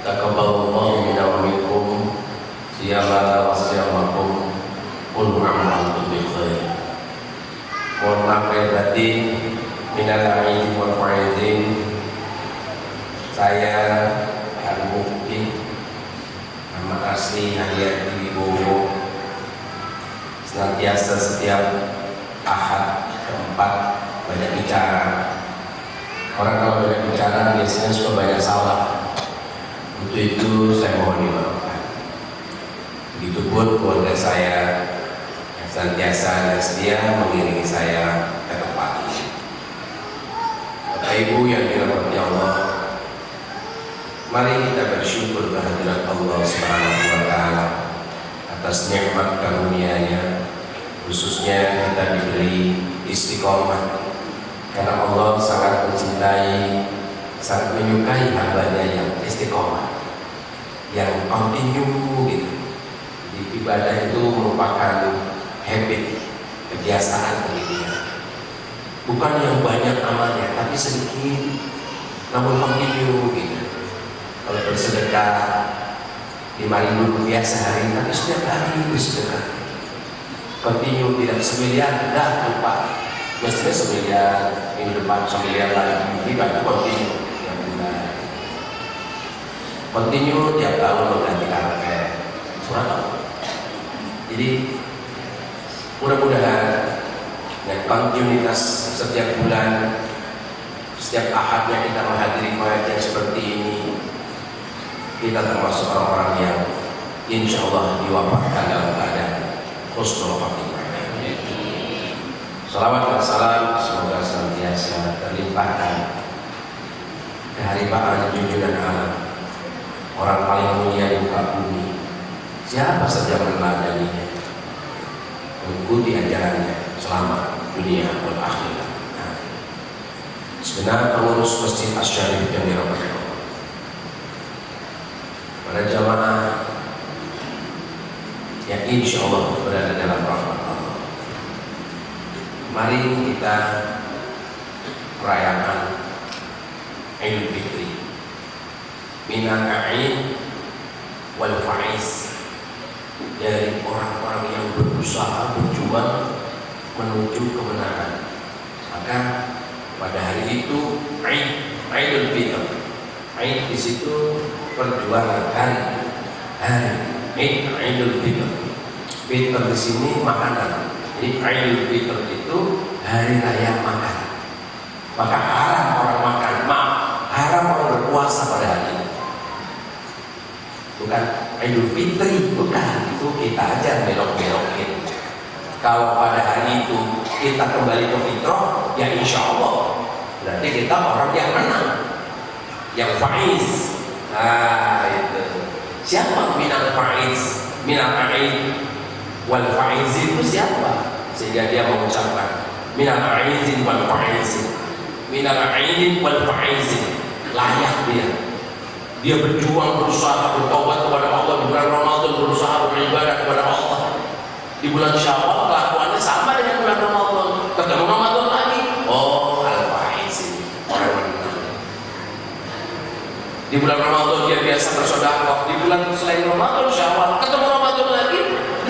Taqabbalallahu minna wa minkum siyamana wa siyamakum kullu amalin bi khair. Mohon maaf lahir batin, minal aidin wal faizin. Saya Al-Mukti, nama asli Haryadi Wibowo, senantiasa setiap Ahad keempat banyak bicara. Orang kalau banyak bicara biasanya suka banyak salah. Untuk itu saya mohon dimaafkan. Begitupun keluarga saya yang senantiasa dan setia mengiringi saya ke tempat ini. Bapak Ibu yang dirahmati Allah, mari kita bersyukur kehadirat Allah Subhanahu wa Ta'ala atas nikmat karunia-Nya, khususnya kita diberi istiqomah, karena Allah sangat mencintai, sangat menyukai hamba-Nya yang istiqomah, yang continue gitu. Di ibadah itu merupakan habit, kebiasaan bagi dia. Bukan yang banyak amalnya, tapi sedikit namun continue gitu. Kalau bersedekah 5.000 rupiah sehari, tapi setiap hari bersedekah. Continue, tidak semiliar, dah lupa. Mestinya semiliar, minggu depan semiliar lagi, tidak continue. Yang benar. Continue tiap tahun mengganti karpet. Surat. Jadi mudah-mudahan dengan kontinuitas setiap bulan, setiap ahadnya kita menghadiri proyek yang seperti ini, kita termasuk orang-orang yang insya Allah diwafatkan dalam keadaan husnul khatimah. Salawat dan salam semoga senantiasa terlimpahkan keharibaan junjungan alam, orang paling mulia di muka bumi. Siapa saja meneladaninya, mengikuti ajarannya selama dunia dan akhirat. Sebenarnya pengurus Masjid Asy-Syarif yang dirahmati Allah, para jamaah yang insya Allah berada dalam rahmat Allah, mari kita merayakan Idul Fitri, minal a'in wal faiz, dari orang-orang yang berusaha berjuang menuju kemenangan. Maka pada hari itu Idul Fitri, Aid di situ perjuangan hari Idul Fitri. Fitr di sini makanan. Jadi Idul Fitri itu hari raya makan. Maka haram orang makan, haram orang berpuasa pada hari ini. Bukan Idul Fitri, bukan, itu kita aja belok-belokin. Kalau pada hari itu kita kembali ke fitrah, ya insya Allah berarti kita orang yang menang, yang faiz. Itu siapa minal faiz, minal a'in wal faiz itu siapa? Sehingga dia mengucapkan minal a'in wal faiz, minal a'in wal faiz. Layak dia berjuang, berusaha bertobat kepada Allah di bulan Ramadan, berusaha beribadah kepada Allah. Di bulan Syawal kelakuannya sama dengan bulan Ramadan. Ketemu Ramadan lagi, oh al-faiz, orang menang. Di bulan Ramadan dia biasa bersedekah. Di bulan selain Ramadan Syawal, ketemu Ramadan lagi,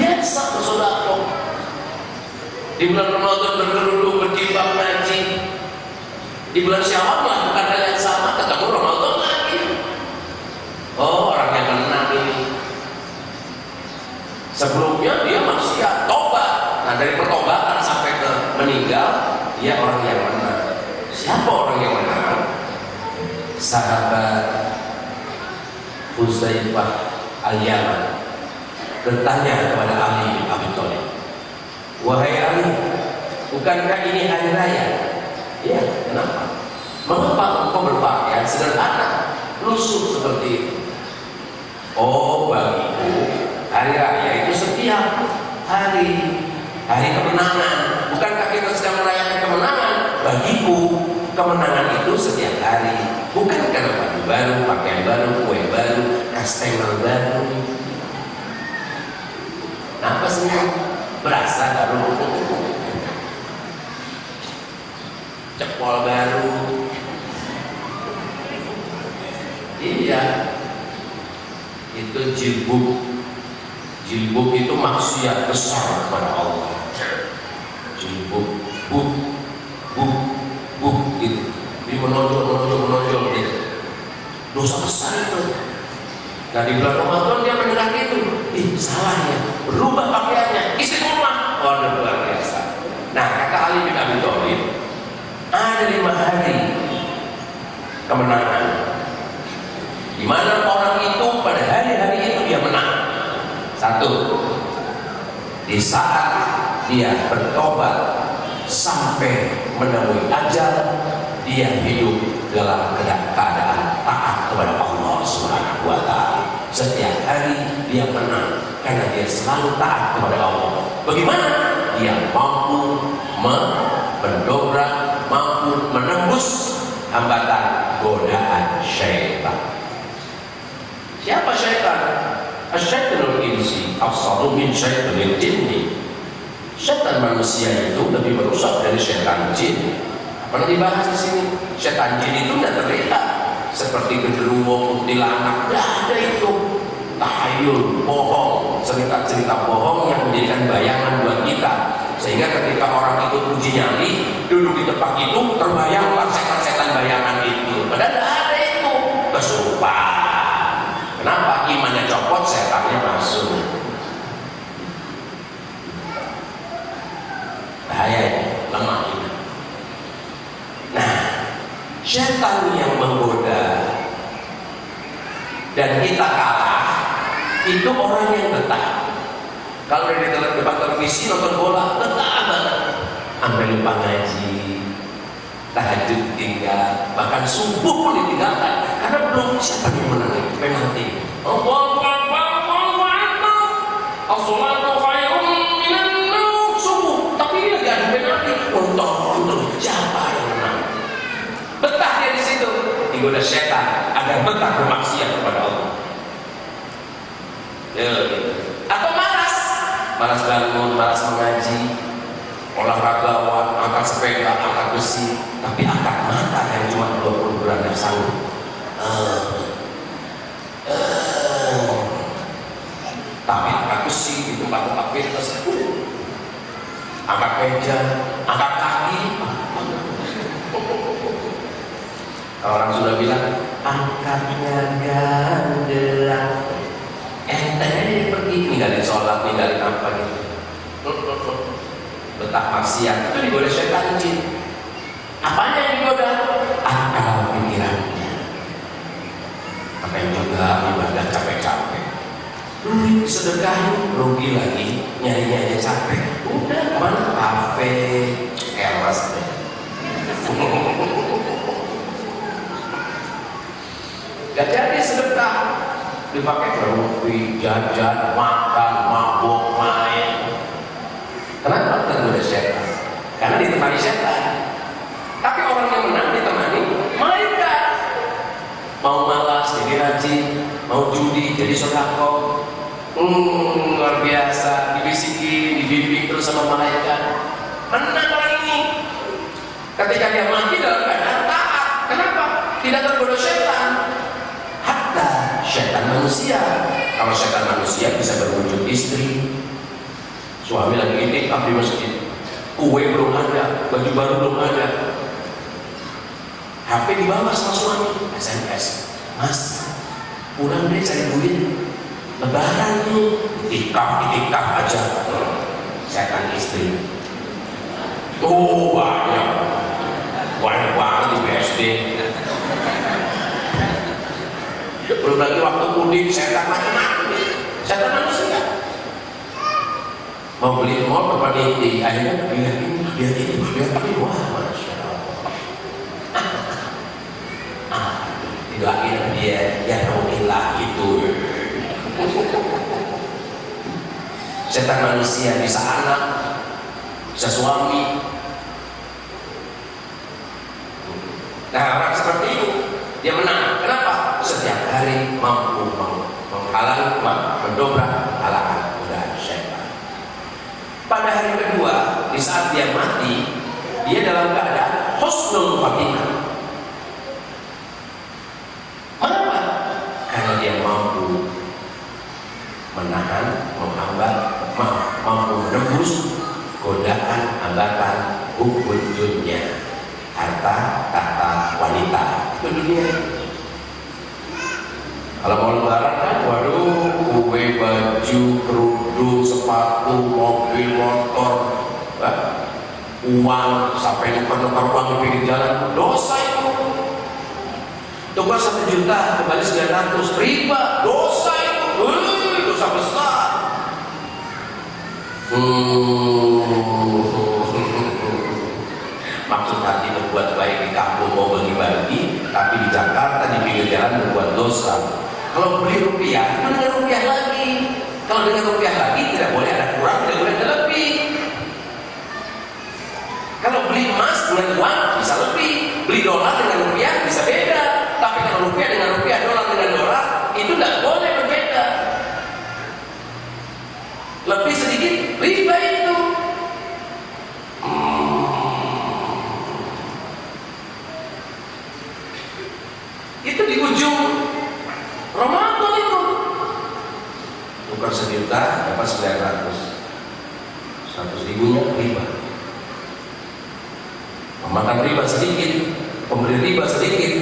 biasa bersedekah. Di bulan Ramadan berkerudung, berjilbab, ngaji. Di bulan Syawal melakukan hal yang sama, ketemu Ramadan lagi. Oh, orang yang menang ini. Sebelumnya dia manusia tobat. Nah, dari pertobatan sampai ke meninggal, dia orang yang menang. Siapa orang yang menang? Sahabat Huzaifah Al-Yaman bertanya kepada Ali bin Abi Thalib, "Wahai Ali, bukankah ini hari raya?" "Ya, kenapa?" "Mengapa engkau berpakaian sederhana, lusuh seperti itu?" "Oh, bagiku hari raya itu setiap hari kemenangan. Bukankah kita sedang merayakan kemenangan? Bagiku kemenangan itu setiap hari. Bukan karena baju baru, pakaian baru, kue baru, kastengel baru." Apa sih berasa baru, cepol baru? Iya, itu jilbub. Jilbub itu maksiat besar kepada Allah. Jilbub, bub, bub, bub gitu. Dia menonjol gitu. Dosa besar itu. Nah di bulan Ramadan dia mendengar itu, salah ya, berubah pakaiannya, istiqomah, luar biasa. Nah kata Ali bin Abi Thalib, ada 5 hari kemenangan, di mana orang itu pada hari-hari itu dia menang. 1, di saat dia bertobat sampai menemui ajal, dia hidup dalam keadaan taat kepada Allah Subhanahu wa Ta'ala. Setiap hari dia menang karena dia selalu taat kepada Allah. Bagaimana? Dia mampu mendobrak, mampu menembus hambatan godaan syaitan. Siapa syaitan? Asyaitanul insi afsalu min syaitanil jinni. Syaitan manusia itu lebih merusak dari syaitan jin. Pernah dibahas di sini. Syaitan jin itu tidak terlihat seperti genderuwo, kuntilanak, tidak ada itu. Tahayul, bohong, cerita-cerita bohong yang menjadikan bayangan buat kita. Sehingga ketika orang itu uji nyali, duduk di tempat itu terbayanglah setan-setan bayangan itu. Padahal tidak ada itu. Kesurupan. Kenapa? Imannya copot, setannya masuk. Bahaya ini, lemah iman. Nah, setan yang menggoda dan kita kalah, itu orang yang betah. Kalau dari depan televisi nonton bola, betah banget. Sampai lupa ngaji, tahajud tinggal, bahkan subuh pun ditinggalkan karena belum siapa yang menang penalti. Allahu Akbar, Allahu Akbar, as-salatu khairun minan naum, subuh. Tapi dia lagi ada penalti, nonton siapa yang menang. Betah dia di situ, digoda setan agar betah bermaksiat kepada Allah. Ya, gitu. Atau malas bangun, malas mengaji, olahragawan, angkat sepeda, angkat besi, tapi angkat mata yang cuma 20 gram yang sanggup. Tapi angkat besi di tempat-tempat fitness, angkat meja, angkat kaki. Orang sudah bilang, angkatnya gandelan. Entahnya dia pergi, ninggalin sholat, ninggalin apa gitu. Betah maksiat, itu digoda syaitan jin. Apanya yang digoda? Akal pikirannya. Makanya juga ibadah capek-capek. Duit sedekahin, rugi lagi, nyarinya aja capek. Udah, mana kafe, keras deh. Gak jadi sedekah, dipakai berumpi, jajan, makan, mabuk, main. Kenapa tergoda setan? Karena ditemani setan. Tapi orang yang menang ditemani malaikat. Mau malas jadi rajin, mau judi jadi sedekah. Luar biasa, dibisikin, dibimbing terus sama malaikat. Menang orang ini. Ketika dia mati dalam keadaan taat. Kenapa? Tidak tergoda setan. Hatta setan manusia. Kalau setan manusia bisa berwujud istri. Suami lagi itikaf di masjid, kue belum ada, baju baru belum ada, HP dibawa sama suami, SMS, Mas, pulang deh cari duit, lebaran nih, itikaf aja, setan istri. Oh banyak banget di BSD. Belum lagi waktu mudik, setan macam-macam, setan manusia. Mau beli mall depan ini, akhirnya biar ini, wah Masya Allah. Doain dia, ya Alhamdulillah itu. Setan manusia bisa anak, bisa suami. Nah orang seperti itu, dia menang. Kenapa? Setiap hari mampu menghalangi, mendobrak halangan godaan syaitan. Pada hari kedua, di saat dia mati, dia dalam keadaan husnul khatimah. Mengapa? Karena dia mampu menahan, menghambat, mampu menembus godaan, hambatan, hubun dunia, harta, tahta, wanita. Itu dunia. Kalau mau lebaran kan, waduh, kue, baju, kerudung, sepatu, mobil, motor, uang, sampai nuker-nuker uang di pinggir jalan, dosa itu. Tukar 1 juta, kembali 900, riba, dosa itu, dosa besar. Maksud hati berbuat baik di kampung mau bagi-bagi, tapi di Jakarta di pinggir jalan berbuat dosa. Kalau beli rupiah, itu dengan rupiah lagi. Kalau dengan rupiah lagi tidak boleh ada kurang, tidak boleh ada lebih. Kalau beli emas dengan uang bisa lebih, beli dolar dengan rupiah bisa beda. Tapi kalau rupiah dengan rupiah, dolar dengan dolar, itu tidak boleh berbeda. Lebih sedikit riba itu. Itu di ujung Ramadan itu. Tukar 1 juta dapat 900. 100 ribunya riba. Memakan riba sedikit, pemberi riba sedikit,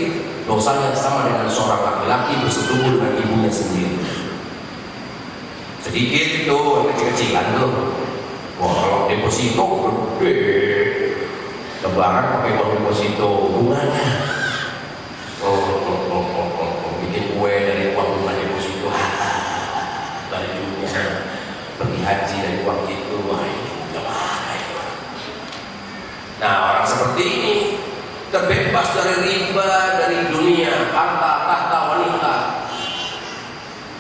dosanya sama dengan seorang laki-laki bersetubuh dengan ibunya sendiri. Sedikit itu, kecil-kecilan tuh. Wah, kalau deposito gede, lebaran pakai uang deposito, bunganya. Bikin kue dari uang bunga deposito, bajunya pergi haji dari uang itu, nah orang seperti ini terbebas dari riba, dari dunia, harta, tahta, wanita.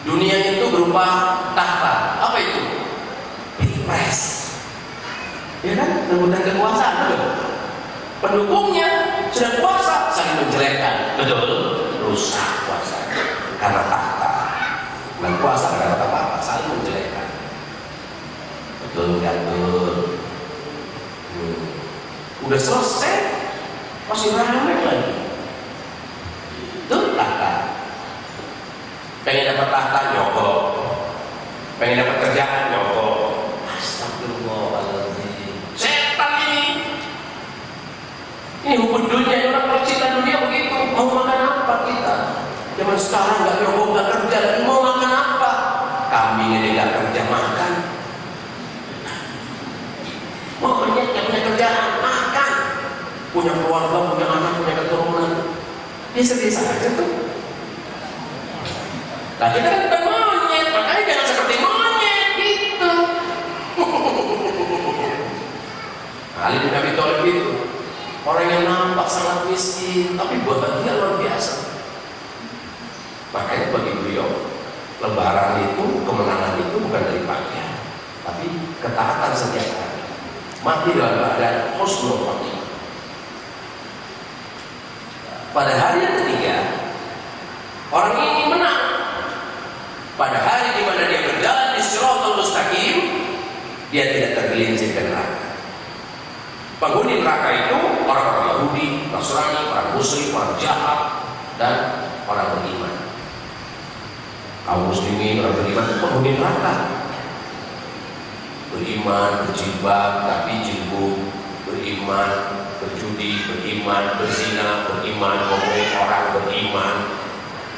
Dunia itu berupa tahta. Apa itu? Pilpres. Ya kan? Rebutan kekuasaan, betul. Pendukungnya sudah kuasa, saling menjelekkan, betul. Rusak kuasa karena tahta. Dan kuasa karena apa? Saling menjelekkan. Betul, betul. Udah selesai, masih ramai lagi. Itu tahta. Pengen dapat tahta nyokok, pengen dapat kerjaan nyokok. Astagfirullahaladzim. Setan ini. Ini hukum dunia, orang kalau cinta dunia begitu. Mau makan apa kita? Zaman sekarang nggak nyokok, nggak kerja lagi. Mau makan apa? Kambing ini nggak kerja makan. Maunya nggak punya kerjaan, makan. Punya keluarga, punya anak, punya keturunan. Bisa-bisa aja tuh. Nah kita kan bukan monyet, makanya jangan seperti monyet gitu. Ali bin Abi Thalib itu orang yang nampak sangat miskin, tapi buat dia luar biasa. Makanya bagi beliau, lebaran itu, kemenangan itu bukan dari pakaian, tapi ketaatan setiap hari. Mati dalam keadaan husnul khotimah. Pada hari yang ketiga, orang ini menang. Pada hari di mana dia berjalan di Shiratal Mustaqim, dia tidak tergelincir ke neraka. Penghuni neraka itu orang-orang Yahudi, Nasrani, orang Muslim, orang jahat, dan orang beriman. Kaum muslimin, orang beriman itu penghuni neraka. Beriman, berjilbab, tapi jilbab, beriman, berjudi, beriman, berzina, beriman, ngomongin orang, beriman,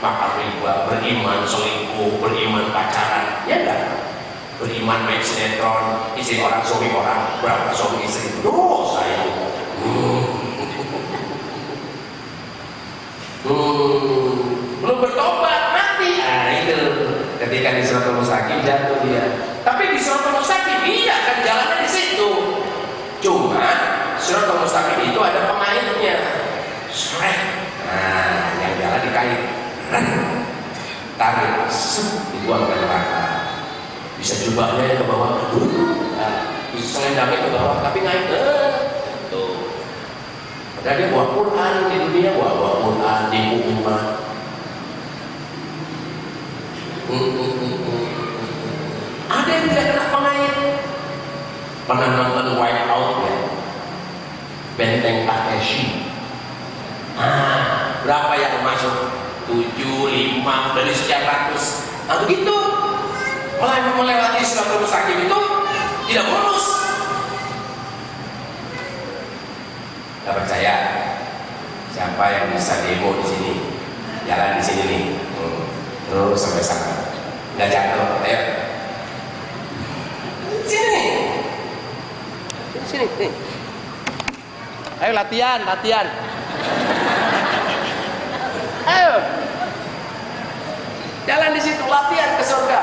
makan riba, beriman, selingkuh, beriman, pacaran, ya enggak? Beriman, main sinetron, istri orang, suami orang, berapa suami istri, dosa itu. Belum bertobat, mati. Nah itu, ketika di Shiratal Mustaqim jatuh dia. Tapi di Shiratal Mustaqim iya kan jalannya di situ. Cuma Shiratal Mustaqim itu ada pengaitnya. Srek. Nah, yang jalan dikait. Tarik, dibuang ke neraka. Bisa jubahnya ke bawah, bisa selendangnya ke bawah, tapi naik tuh. Padahal dia bawa Quran di dunia, bawa Quran di umat. Ada yang tidak kena pengait. Pernah nonton White Out ya? Benteng Takeshi. Berapa yang masuk? 7, 5 dari sekian ratus. Nah begitu. melewati siratal mustaqim itu tidak mulus. Tidak percaya? Siapa yang bisa demo di sini? Jalan di sini nih, terus sampai sana, nggak jatuh. Ayo, sini, sini, nih. Ayo latihan. Ayo, jalan di situ, latihan ke surga.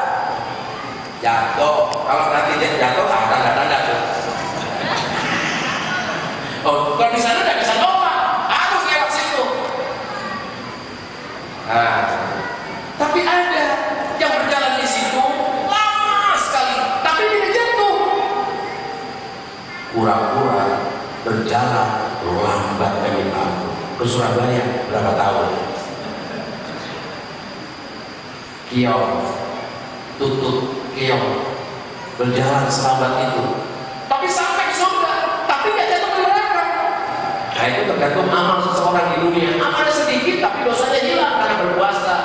Jatuh, kalau nanti jatuh, tanda tuh. Oh, kalau di sana nggak bisa doang, harus lewat situ. Nah, tapi ada yang berjalan di situ lama sekali, tapi dia jatuh. Pura-pura berjalan lambat demi ampun ke Surabaya berapa tahun? Kiong, tutut, kiong, berjalan selambat itu. Tapi sampai ke surga, tapi nggak jatuh ke neraka. Nah itu tergantung amal seseorang di dunia. Amalnya sedikit, tapi dosanya hilang karena berpuasa.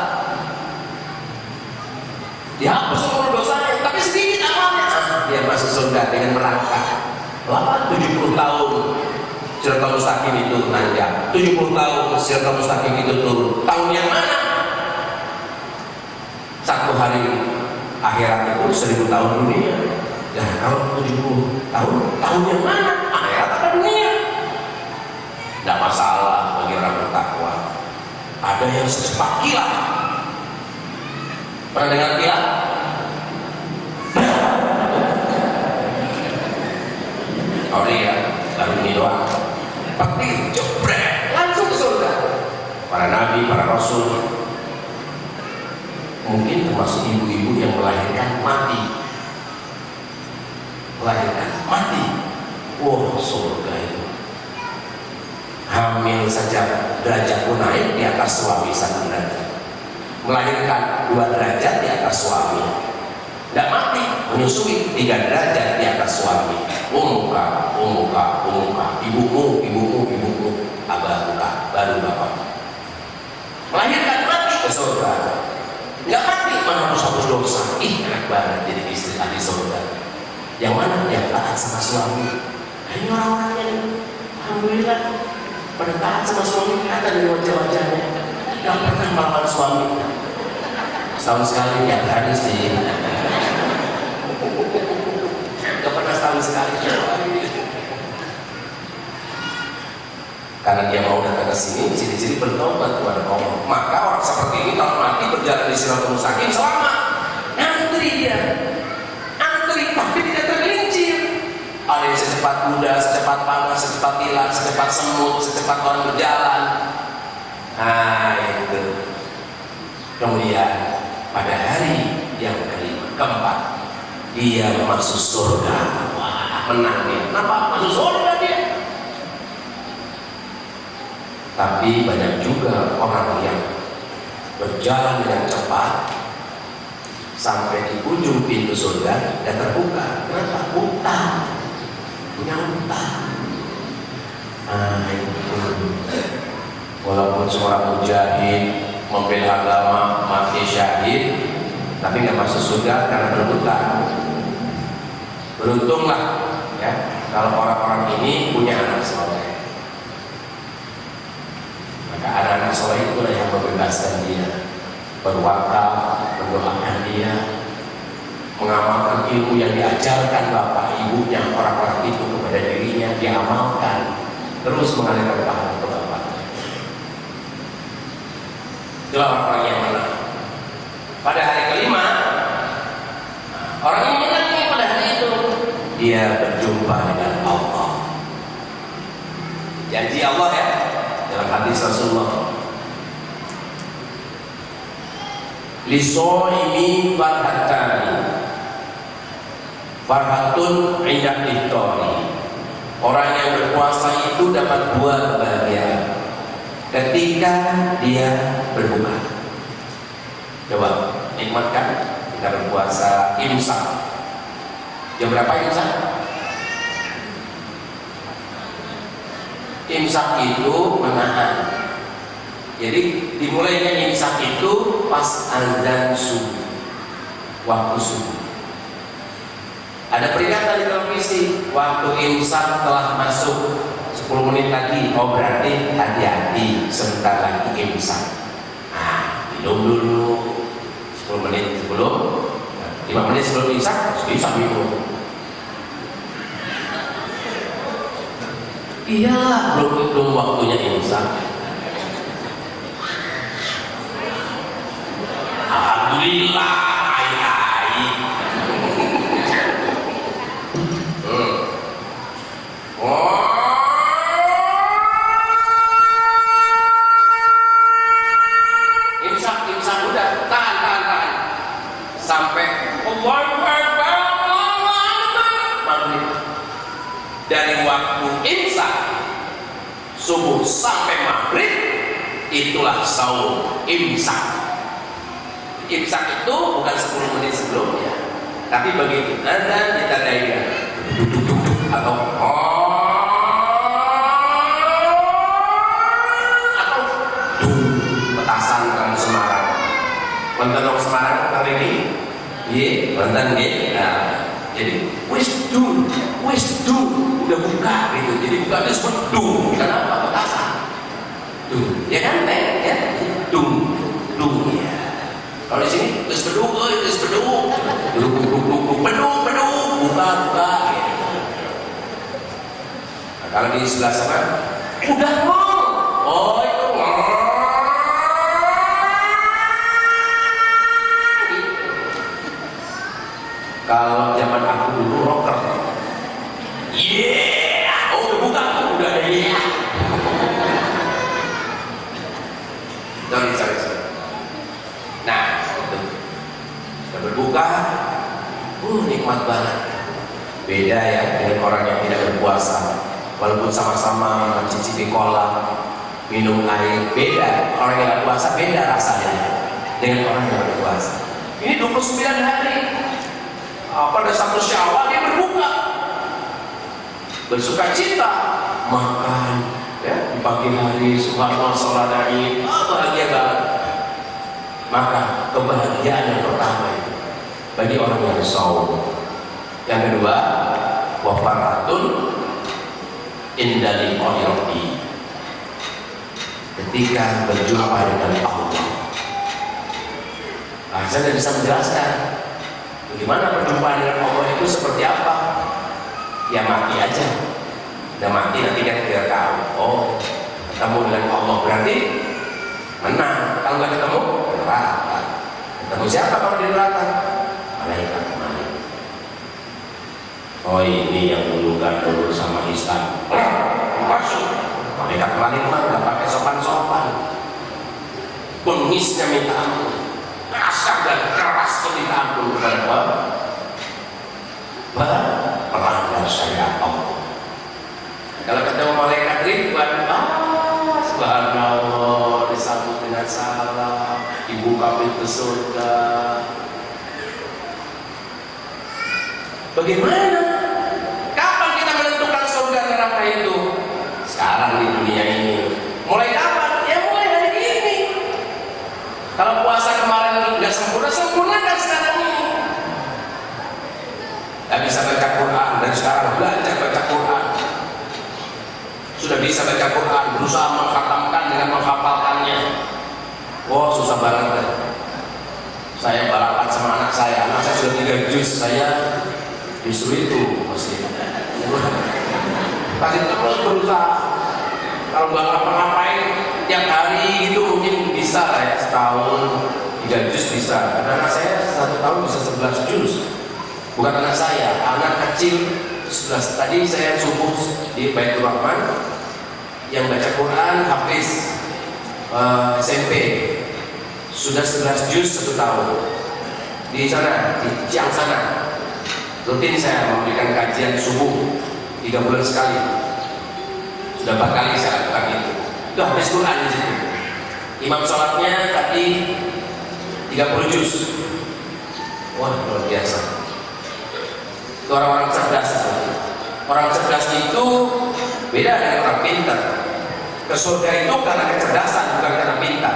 Dihapus seluruh dosanya, tapi sedikit amalnya. Dia masuk surga dengan merangkak. 70 tahun siratal mustaqim itu nanjak. 70 tahun siratal mustaqim itu turun. Tahun yang mana? Satu hari akhirat itu 1000 tahun dunia. Nah kalau 70 tahun yang mana? Akhirat atau dunia? Tidak masalah bagi orang bertakwa. Ada yang secepat kilat. Pernah dengar kilat? Sorry ya, baru ini doang. Petir jebret, langsung ke surga. Para nabi, para rasul, mungkin termasuk ibu-ibu yang melahirkan mati. Wah, surga itu. Hamil saja derajat pun naik di atas suami 1 derajat. Melahirkan 2 derajat di atas suami. Tidak mati, menyusui 3 derajat di atas suami. Umuka, ibumu, abahuka, baru bapak. Melahirkan mati ke surga. Nggak mati, mana harus hapus dosa. Enak banget jadi istri ahli surga. Yang mana? Yang taat sama suami. Nah, ini orang-orangnya nih, alhamdulillah pada taat sama suami, kelihatan dari wajah-wajahnya. Nggak pernah melawan suami. Setahun sekali ya hari sih. Nggak pernah setahun sekali. Karena dia mau datang ke sini, ciri-ciri bertobat kepada Allah. Maka orang seperti ini kalau mati berjalan di siratal mustaqim selamat. Antri dia, tapi tidak tergelincir. Ada yang secepat kuda, secepat panah, secepat ilat, secepat semut, secepat orang berjalan. Nah itu. Kemudian pada hari yang keempat, dia masuk surga. Wah, menang dia. Kenapa masuk surga dia? Tapi banyak juga orang yang berjalan dengan cepat sampai di ujung pintu surga dan terbuka. Kenapa? Utang, punya utang. Nah itu, walaupun seorang mujahid membela agama mati syahid, tapi nggak masuk surga karena berutang. Beruntunglah ya kalau orang-orang ini punya anak soleh. Anak-anak soleh itulah yang membebaskan dia, berwakaf, mendoakan dia, mengamalkan ilmu yang diajarkan bapak ibunya, orang-orang itu kepada dirinya, dia amalkan, terus mengalirkan pahala ke bapak. Itulah orang-orang yang menang. Pada hari kelima, orang yang menang pada hari itu, dia berjumpa dengan Allah. Janji Allah ya. Dalam hadis Rasulullah, lisoimi farhatun indah iftori. Orang yang berpuasa itu dapat 2 kebahagiaan ketika dia berbuka. Coba nikmatkan kita berpuasa imsak. Jam berapa imsak? Imsak itu menahan. Jadi dimulainya imsak itu pas azan subuh, waktu subuh. Ada peringatan di televisi, waktu imsak telah masuk 10 menit lagi. Oh berarti hati-hati, sebentar lagi imsak. Nah, minum dulu 10 menit sebelum, 5 menit sebelum imsak, bisa minum. Iyalah, belum waktunya imsak. Alhamdulillah, ai. Imsak udah, tahan. Sampai Allahu Akbar, maghrib. Dari waktu imsak subuh sampai maghrib itulah saum imsak. Imsak itu bukan 10 menit sebelumnya, tapi begitu adzan ditandaikan atau petasan orang Semarang. Wonten orang Semarang kali ini, iya, wonten nggih. Nah, jadi wis du, udah buka gitu. Jadi buka itu disebut du. Kenapa petasan? Du, ya kan teh, ya. Du ya. Kalau di sini wis beduk, beduk, buka. Gitu. Nah, kalau di sebelah sana udah mau. Oh itu kalau zaman aku dulu rocker. Yeah, oh udah buka, udah yeah. Sorry. Nah, itu sudah berbuka, nikmat banget. Beda ya dengan orang yang tidak berpuasa. Walaupun sama-sama mencicipi cola, minum air, beda. Orang yang berpuasa beda rasanya dengan orang yang berpuasa. Ini 29 hari. Pada 1 Syawal dia berbuka, bersuka cita, makan ya, di pagi hari, subhanallah, sholat Id, bahagia banget. Maka kebahagiaan yang pertama itu bagi orang yang saum. Yang kedua, wafaratun indali qadri, ketika berjumpa dengan Allah. Saya tidak bisa menjelaskan bagaimana perjumpaan dengan Allah itu seperti apa. Ya mati aja, udah mati nanti kan kita tahu. Oh, ketemu dengan Allah berarti menang. Kalau nggak ketemu, neraka. Ketemu siapa kalau di neraka? Malaikat Malik. Oh ini yang dulu kan dulu sama Islam. Masuk. Malaikat Malik mah nggak pakai sopan-sopan. Bengisnya minta ampun, kasar dan keras minta ampun kepada pelanggar syariat Allah. Kalau ketemu malaikat Ridwan, subhanallah, disambut dengan salam, dibuka pintu surga. Bagaimana? Kapan kita menentukan surga neraka itu? Sekarang di dunia ini. Mulai kapan? Ya mulai hari ini. Kalau puasa kemarin nggak sempurna, sempurnakan sekarang ini. Nggak bisa baca Quran, dan sekarang belajar baca Quran. Sudah bisa baca Quran, berusaha menghatamkan dengan menghafalkannya. Oh susah banget. Saya balapan sama anak saya sudah 3 juz, saya justru itu mesti. Pasti terus berusaha. Kalau nggak ngapa-ngapain tiap hari gitu mungkin bisa lah ya, setahun 3 juz bisa. Karena anak saya 1 tahun bisa 11 juz. Bukan anak saya, anak kecil 11. Tadi saya subuh di Baitur Rahman yang baca Quran hafiz SMP sudah 11 juz 1 tahun di sana, di Ciang sana. Rutin saya memberikan kajian subuh 3 bulan sekali. Sudah 4 kali saya lakukan itu. Itu habis Quran di situ. Imam sholatnya tadi 30 juz. Wah luar biasa. Itu orang-orang cerdas. Orang cerdas itu beda dengan orang pintar. Ke surga itu karena kecerdasan, bukan karena pintar.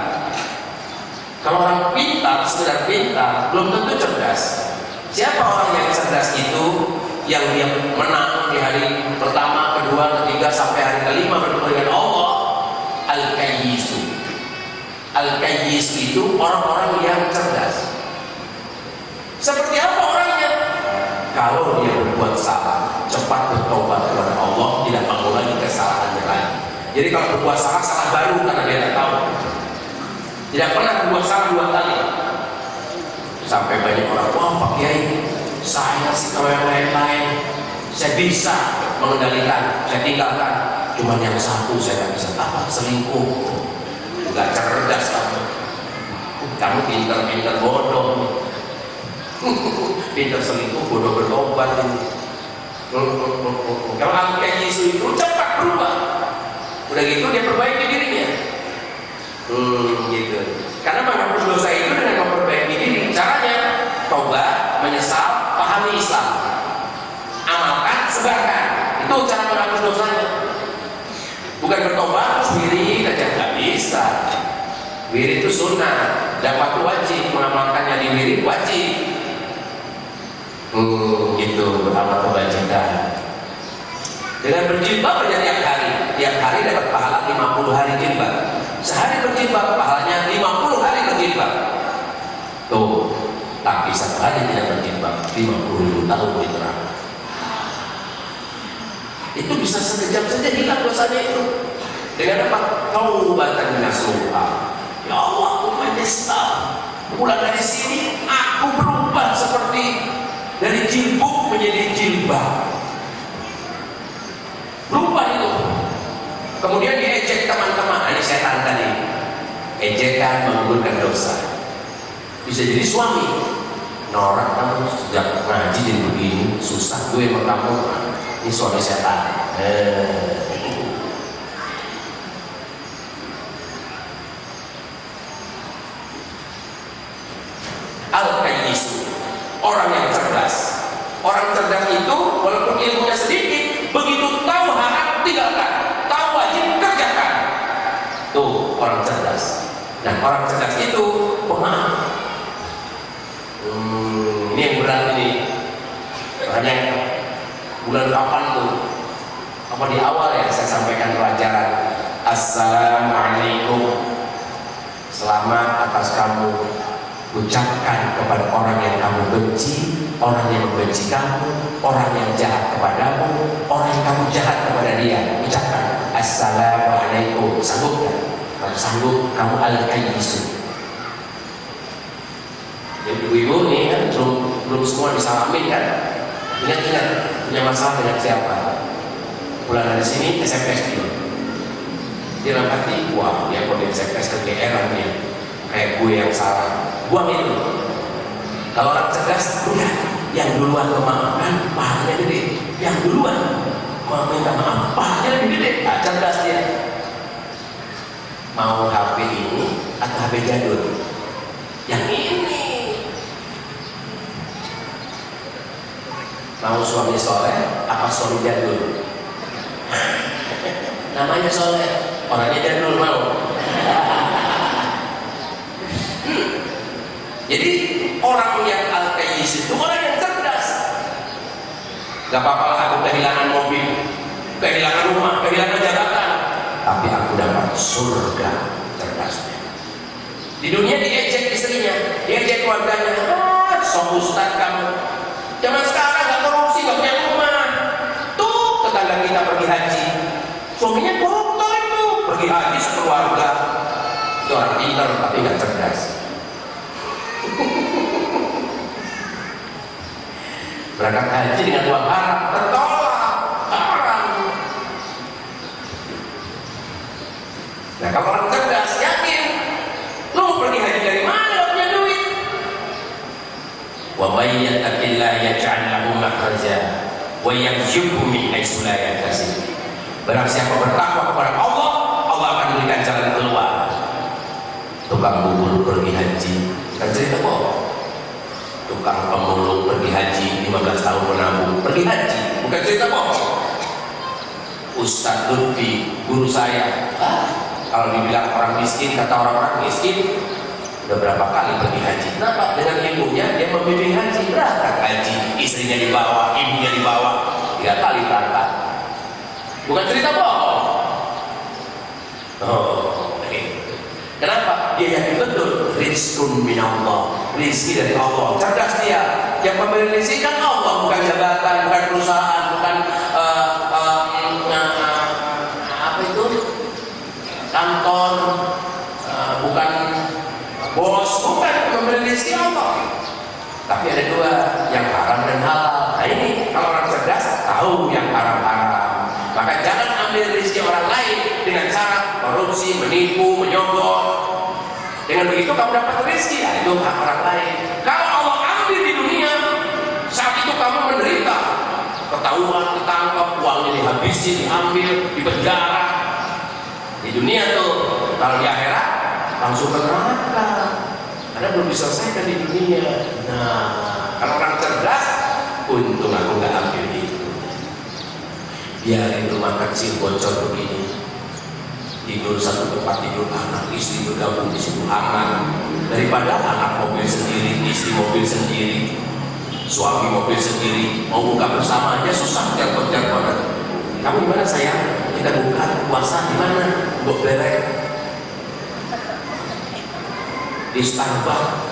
Kalau orang pintar, sekedar pintar, belum tentu cerdas. Siapa orang yang cerdas itu? yang dia menang di hari pertama, kedua, ketiga sampai hari kelima bertemu dengan Allah. Al-Kayyisu. Al-Kayyis itu orang-orang yang cerdas. Seperti apa orangnya? Kalau dia berbuat salah, cepat bertobat kepada Allah, tidak mengulangi kesalahannya lagi. Jadi kalau berbuat salah, salah baru karena dia tidak tahu. Tidak pernah berbuat salah 2 kali. Sampai banyak orang, wah Pak Kiai, saya sih kalau yang lain-lain saya bisa mengendalikan, saya tinggalkan. Cuman yang satu saya tidak bisa. Apa? Selingkuh. Gak cerdas kamu. Kamu pintar-pintar bodoh. Pintar selingkuh, bodoh bertobat ini. Kalau Al-Kayyis itu cepat berubah. Udah gitu dia perbaiki dirinya. Gitu. Karena menghapus dosa itu dengan memperbaiki diri. Caranya tobat, menyesal, pahami Islam, amalkan, sebarkan. Itu cara menghapus dosanya. Bukan bertobat terus wirid aja, nggak bisa. Wirid itu sunnah, dapat wajib, mengamalkannya di wirid wajib. Gitu beramal kebajikan. Dengan berjilbab aja tiap hari dapat pahala 50 hari jilbab. Sehari berjilbab pahalanya 50 hari berjilbab. Tuh, tapi satu hari tidak berjilbab 50.000 tahun di neraka. Itu bisa sekejap saja hilang dosanya itu. Dengan apa? Taubatan nasuha. Ya Allah, aku menyesal. Mulai dari sini aku berubah seperti dari jilbab menjadi jilbab. Berubah itu. Kemudian diejek teman-teman. Ini setan tadi. Ejekan menggugurkan dosa. Bisa jadi suami. Norak kamu sejak ngaji jadi begini, susah gue sama kamu. Ini suami setan. Al-Kayyisu, orang yang cerdas. Orang cerdas itu walaupun ilmunya sedikit, begitu tahu haram tinggalkan, tahu wajib kerjakan. Tuh orang cerdas. Dan orang cerdas itu pemaaf. Ini yang berat ini. Makanya bulan kapan tuh? Apa di awal ya saya sampaikan pelajaran. Assalamualaikum. Selamat atas kamu. Ucapkan kepada orang yang kamu benci, orang yang membenci kamu, orang yang jahat kepadamu, orang yang kamu jahat kepada dia. Ucapkan Assalamualaikum. Sanggup kan? Kalau sanggup, kamu Al-Kayyisu. Jadi ibu-ibu nih kan belum semua disalamin kan? Ingat-ingat punya masalah dengan siapa? Pulang dari sini SMS dia. Dia dalam hati, wah dia kok di SMS kegeeran dia. Kayak gue yang salah. Buang itu. Kalau orang cerdas, udah yang duluan memaafkan pahalanya gede. Yang duluan meminta maaf pahalanya lebih gede. Nah, cerdas dia. Mau HP ini atau HP jadul? Yang ini. Mau suami soleh apa suami jadul? Namanya soleh, orangnya jadul mau. Jadi orang yang Al-Kayyis itu orang yang cerdas. Gak apa-apa lah aku kehilangan mobil, kehilangan rumah, kehilangan jabatan, tapi aku dapat surga cerdasnya. Di dunia diejek istrinya, diejek keluarganya. Sok ustaz kamu. Zaman sekarang gak korupsi, gak punya rumah. Tuh tetangga kita pergi haji, suaminya koruptor itu, pergi haji sekeluarga. Itu orang pintar tapi gak cerdas. Berangkat haji dengan uang haram, tertolak, haram. Nah kalau orang cerdas, yakin, lu pergi haji dari mana? Gak punya duit. Wa may yattaqillaha yaj'al lahu makhraja wa yarzuqhu min haitsu la yahtasib. Barang siapa bertakwa kepada Allah, Allah akan berikan jalan keluar. Tukang bubur pergi haji, kan cerita kok. Tukang pemulung pergi haji 15 tahun menabung, pergi haji, bukan cerita kok. Ustadz Lutfi, guru saya, kalau dibilang orang miskin, kata orang-orang miskin, beberapa kali pergi haji. Kenapa? Dengan ibunya dia membimbing haji, berangkat haji, istrinya dibawa, ibunya dibawa, 3 kali berangkat. Bukan cerita bohong. Oh, kenapa? Dia yakin betul rizqun minallah, rizki dari Allah. Cerdas dia. Yang memberi rizki kan Allah, bukan jabatan, bukan perusahaan, bukan apa itu, kantor, bukan bos, bukan. Memberi rizki Allah. Tapi ada 2, yang haram dan halal. Nah ini kalau orang cerdas tahu yang haram-haram. Maka jangan ambil rizki orang lain dengan cara korupsi, menipu, menyogok. Dengan begitu kamu dapat rizki, ya, itu hak orang lain. Kalau Allah ambil di dunia, saat itu kamu menderita, ketahuan, ketangkap, uangnya dihabisi, diambil, dipenjara. Di dunia tuh, kalau di akhirat langsung ke neraka, karena belum diselesaikan di dunia. Nah, kalau orang cerdas, untung aku nggak ambil itu. Biarin rumah kecil bocor begini. Tidur satu tempat tidur, anak istri bergabung di situ aman, daripada anak mobil sendiri, istri mobil sendiri, suami mobil sendiri, mau buka bersama aja susah banget. Kamu gimana sayang? Kita buka puasa di mana? Untuk berek di Starbucks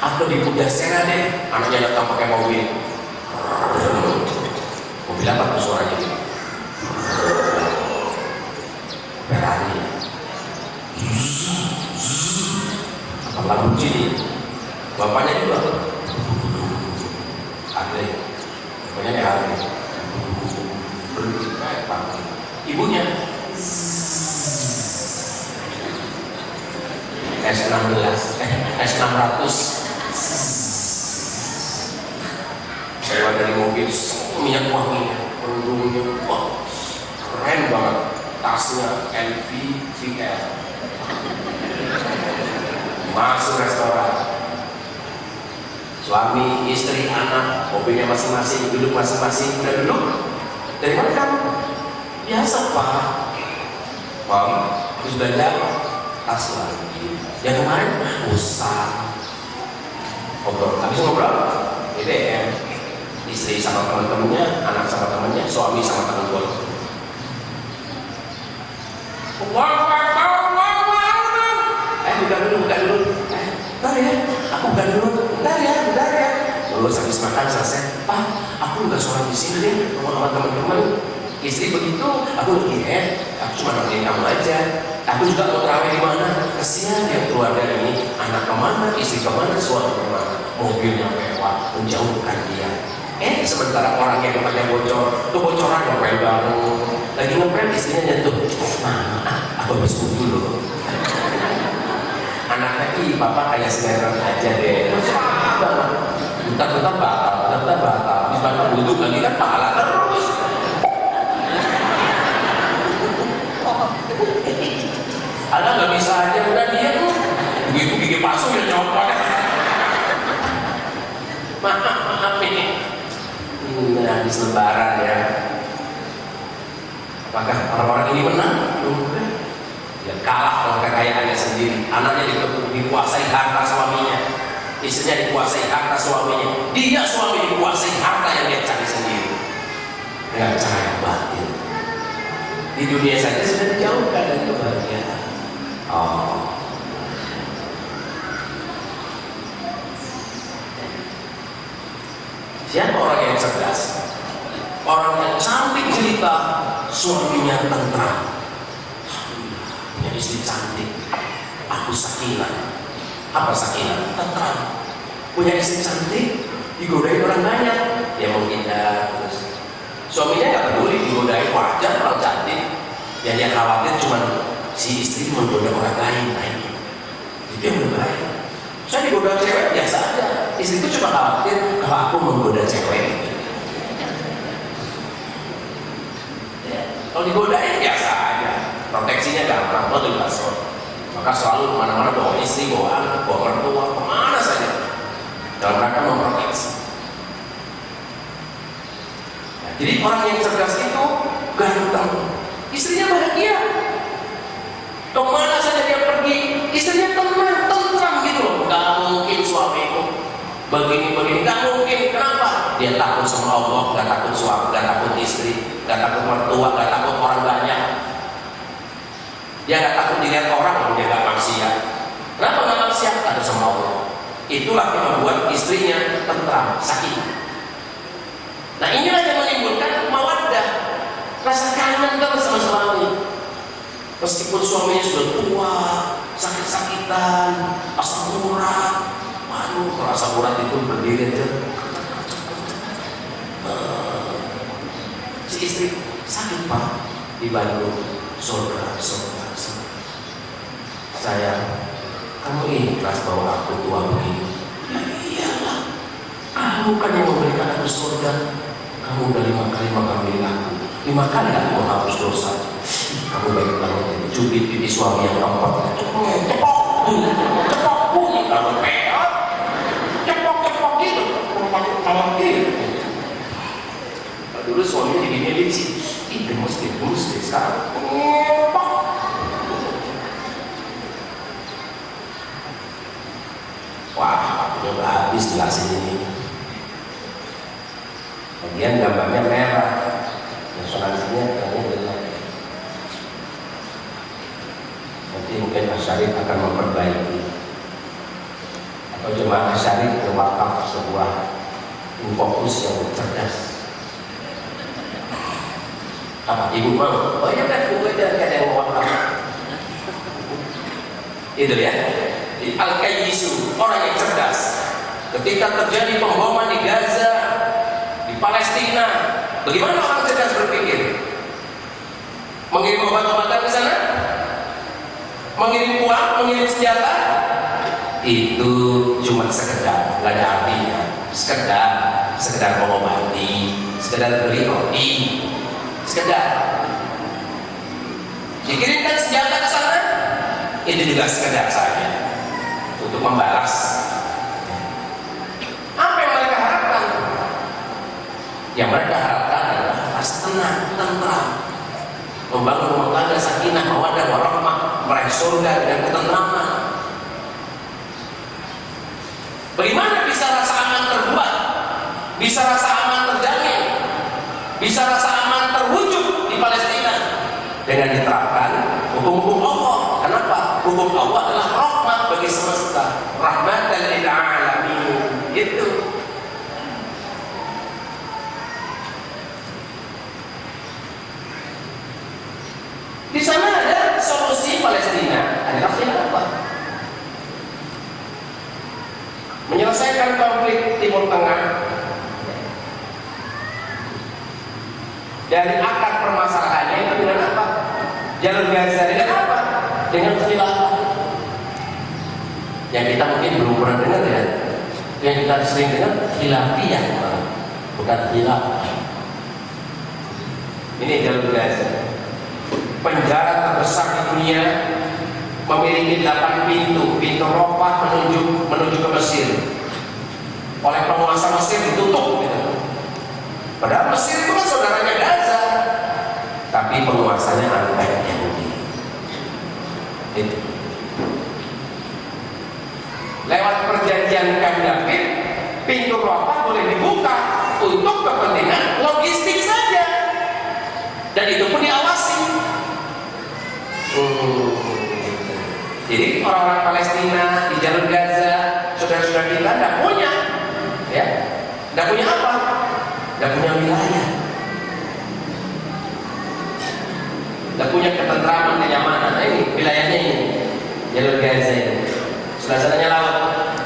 atau di Pudasera deh, anaknya datang pakai mobil. Mobil apa tuh suaranya? Ferrari. Apa Lamborghini? Bapaknya juga Harley. Bapaknya kayak Harley. Berhenti kayak pagi. Ibunya S600 sewa dari mobil, minyak wanginya, kerudungnya, wah keren banget, tasnya LV VL. Masuk restoran, suami, istri, anak, mobilnya masing-masing, duduk masing-masing, udah duduk. Dari mana kamu? Biasa pak. Bang, terus belanja apa? Tas lagi. Yang kemarin usah. Ngobrol, habis ngobrol BBM. Istri sama teman-temannya, anak sama temannya, suami sama teman gue. Buka dulu. Bentar ya, aku buka dulu. Bentar ya. Lalu habis makan selesai, Pak, aku nggak sholat di sini deh, sama teman-teman. Istri begitu, aku lagi aku cuma nemenin kamu aja. Aku juga mau terawih di mana? Kesian yang keluarga ini, anak kemana, istri kemana, suami kemana, mobilnya mewah, menjauhkan dia. Sementara orang yang tempatnya bocor, kebocoran ngepel bareng, lagi ngepel istrinya nyentuh, aku habis dulu. Anaknya, papa kayak sinetron aja deh. Bentar batal. Habis batal duduk lagi kan pahala terus. Ada nggak bisa aja udah dia tuh. Begitu gigi palsu ya copot. Maaf ini. Habis lebaran ya. Apakah orang-orang ini menang? Ya kalah kalau kekayaannya sendiri. Anaknya dikuasai harta suaminya, istrinya dikuasai harta suaminya, dia suami dikuasai harta yang dia cari sendiri. Dengan cara yang batin. Di dunia saja sudah dijauhkan dari kebahagiaan. Siapa orang yang cerdas? Orang yang cantik cerita, suaminya tentram. Punya istri cantik, aku sakinah. Apa sakinah? Tentram. Punya istri cantik, digodain orang banyak, dia mau pindah terus. Suaminya nggak peduli, digodain wajar orang cantik. Yang dia khawatir cuma si istri menggoda orang lain. Itu yang berbahaya. Saya digoda cewek biasa aja, istriku cuma khawatir kalau aku menggoda cewek. Kalau digodain biasa aja, proteksinya gampang, lo tuh basah. Maka selalu kemana-mana bawa istri, bawa anak, bawa mertua, kemana saja dalam rangka memproteksi. Nah, jadi orang yang cerdas itu ganteng, istrinya bahagia. Kemana saja dia pergi, istrinya tenang, tentram Dia takut sama Allah, nggak takut suami, nggak takut istri, nggak takut mertua, nggak takut orang banyak. Dia nggak takut dilihat orang, dia nggak maksiat. Kenapa nggak maksiat? Takut sama Allah. Itulah yang membuat istrinya tentram, sakinah. Nah inilah yang menimbulkan mawaddah, rasa kangen terus sama suami. Meskipun suaminya sudah tua, sakit-sakitan, asam urat, waduh, kalau asam urat itu berdiri aja. Si istri sakit pak di Bandung, saudara. Sayang, kamu ikhlas bahwa aku tua begini? Ya iyalah, kamu kan yang memberikan aku surga. Kamu udah 5 kali makan milik aku, 5 kali aku menghapus dosa. Kamu baik banget ini, cubit pipi suami yang keempat. Cepok bunyi, kamu peot, cepok gitu, cepok gitu. Dulu suaminya didinya licin, gemes deh sekarang. Wah, waktunya udah habis jelasin ini. Bagian gambarnya merah, resonansinya kayaknya gelap. Nanti mungkin Mas Syarif akan memperbaiki, atau jemaah Syarif berwakaf sebuah fokus yang cerdas. Apa ibu mau? Oh ya kan, ibu ada yang mau wakaf. Itu ya. Al-Qayyisu, orang yang cerdas. Ketika terjadi pemboman di Gaza, di Palestina, bagaimana orang cerdas berpikir? Mengirim obat-obatan ke sana? Mengirim uang, mengirim senjata? Itu cuma sekedar, nggak ada artinya. Sekedar mengobati, sekedar beli roti, sekedar. Dikirimkan senjata ke sana, itu juga sekedar saja untuk membalas. Apa yang mereka harapkan? Yang mereka harapkan adalah rasa tenang, tentram, membangun rumah tangga sakinah, mawaddah, warahmah, meraih surga dengan ketentraman. Bagaimana bisa rasa aman terbuat? Bisa rasa aman terjamin? Bisa rasa aman terwujud di Palestina? Dengan diterapkan hukum-hukum Allah. Kenapa? Hukum Allah adalah rahmat bagi semesta, rahmatan lil alamin. Itu. Di sana ada solusi Palestina, adalah khilafah. Menyelesaikan konflik Timur Tengah dari akar permasalahannya itu dengan apa? Jalur Gaza dengan apa? Dengan khilafah. Yang kita mungkin belum pernah dengar ya. Yang kita sering dengar khilafiyah, bukan khilafah. Ini jalur Gaza. Penjara terbesar di dunia, memiliki 8 pintu. Pintu Rafah menuju ke Mesir. Oleh penguasa Mesir ditutup gitu. Padahal Mesir itu kan saudaranya Gaza, tapi penguasanya antek Yahudi. Itu. Lewat perjanjian Camp David, pintu Rafah boleh dibuka untuk kepentingan logistik saja, dan itu pun diawasi. Jadi orang-orang Palestina di jalur Gaza, saudara-saudara kita tidak punya, ya, tidak punya apa? Tidak punya wilayah, tidak punya ketentraman, kenyamanan. Nah, ini wilayahnya ini, jalur Gaza ini. Sebelah-sebelahnya laut.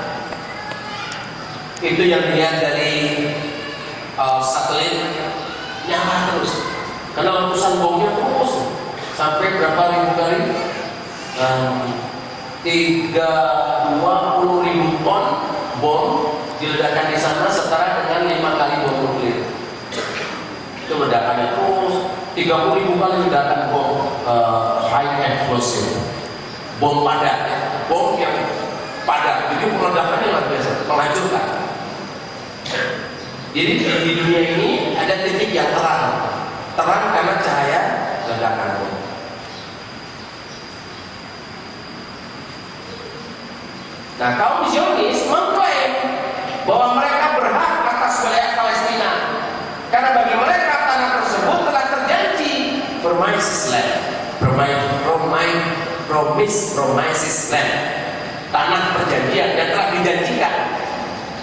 Itu yang dilihat dari satelit, nyala terus. Karena letusan bomnya terus sampai berapa ribu kali? 20.000 ton bom diledakkan di sana, setara dengan 5 kali bom nuklir. Itu ledakannya terus 30.000 kali ledakan bom high explosive, bom padat, ya. Bom yang padat. Jadi ledakannya luar biasa, menghancurkan. Jadi di dunia ini ada titik yang terang karena cahaya ledakan bom. Nah, kaum Zionis mengklaim bahwa mereka berhak atas wilayah Palestina. promises land, promises land, tanah perjanjian yang telah dijanjikan.